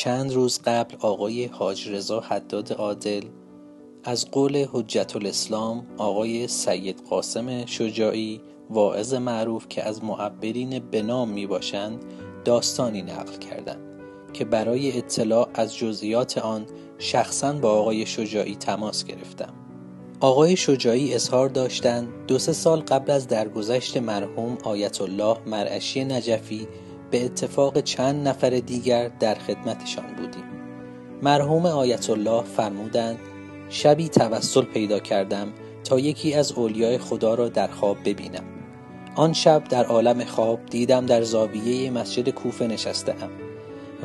چند روز قبل آقای حاج رضا حداد عادل از قول حجت الاسلام آقای سید قاسم شجاعی واعظ معروف که از معبرین به نام می باشند داستانی نقل کردند که برای اطلاع از جزئیات آن شخصاً با آقای شجاعی تماس گرفتم. آقای شجاعی اظهار داشتند 2-3 سال قبل از درگذشت مرحوم آیت الله مرعشی نجفی به اتفاق چند نفر دیگر در خدمتشان بودیم. مرحوم آیت الله فرمودند شبی توسل پیدا کردم تا یکی از اولیای خدا را در خواب ببینم. آن شب در عالم خواب دیدم در زاویه مسجد کوفه نشسته‌ام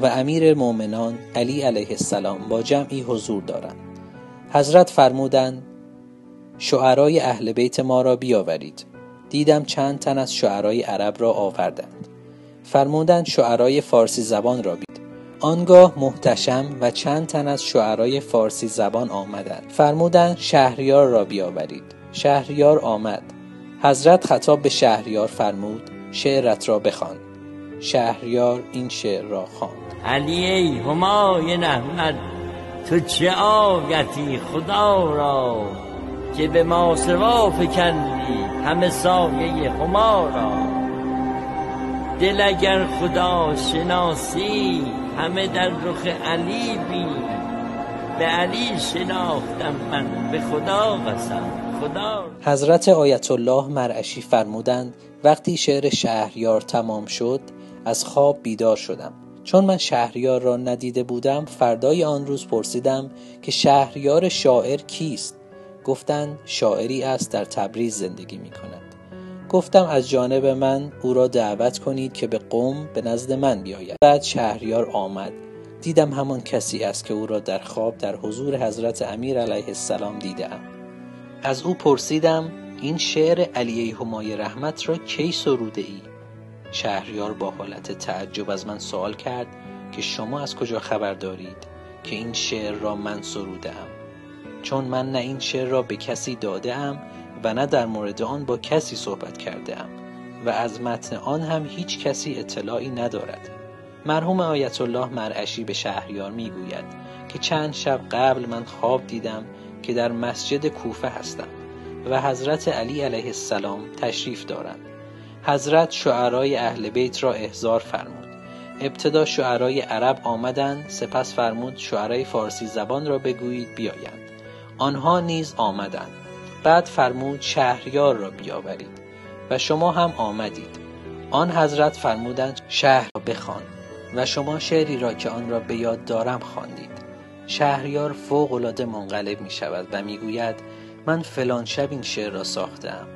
و امیر مومنان علی علیه السلام با جمعی حضور دارند. حضرت فرمودند شعرای اهل بیت ما را بیاورید. دیدم چند تن از شعرای عرب را آوردند. فرمودند شعرای فارسی زبان را بید. آنگاه محتشم و چند تن از شعرای فارسی زبان آمدند. فرمودند شهریار را بیاورید. شهریار آمد. حضرت خطاب به شهریار فرمود شعرت را بخوان. شهریار این شعر را خواند: علی ای همایون احمد، تو چه آیتی خدا را، که به ماسوا فکندی همه سایه هما را. دل اگر خدا شناسی همه در رخ علی بین، به علی شناختم من به خدا قسم خدا. حضرت آیت الله مرعشی فرمودند وقتی شعر شهریار تمام شد از خواب بیدار شدم. چون من شهریار را ندیده بودم فردای آن روز پرسیدم که شهریار شاعر کیست؟ گفتند شاعری است در تبریز زندگی می کند. گفتم از جانب من او را دعوت کنید که به قم به نزد من بیاید. بعد شهریار آمد. دیدم همان کسی است که او را در خواب در حضور حضرت امیر علیه السلام دیدم. از او پرسیدم این شعر علی همای رحمت را کی سروده ای؟ شهریار با حالت تعجب از من سوال کرد که شما از کجا خبر دارید که این شعر را من سروده ام؟ چون من نه این شعر را به کسی داده ام و نه در مورد آن با کسی صحبت کرده ام و از متن آن هم هیچ کسی اطلاعی ندارد. مرحوم آیت الله مرعشی به شهریار میگوید که چند شب قبل من خواب دیدم که در مسجد کوفه هستم و حضرت علی علیه السلام تشریف دارند. حضرت شعرای اهل بیت را احضار فرمود. ابتدا شعرای عرب آمدند، سپس فرمود شعرای فارسی زبان را بگویید بیایند. آنها نیز آمدند. بعد فرمود شهریار را بیاورید و شما هم آمدید. آن حضرت فرمودند شهر را بخوان و شما شعری را که آن را به یاد دارم خواندید. شهریار فوق العاده منقلب می شود و می گوید من فلان شب این شعر را ساختم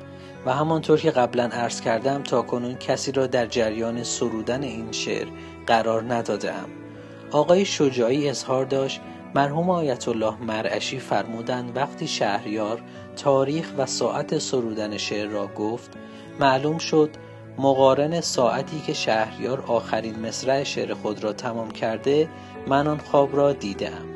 و همانطور که قبلا عرض کردم تا کنون کسی را در جریان سرودن این شعر قرار ندادم. آقای شجاعی اظهار داشت مرحوم آیت الله مرعشی فرمودند وقتی شهریار تاریخ و ساعت سرودن شعر را گفت معلوم شد مقارن ساعتی که شهریار آخرین مصرع شعر خود را تمام کرده من آن خواب را دیدم.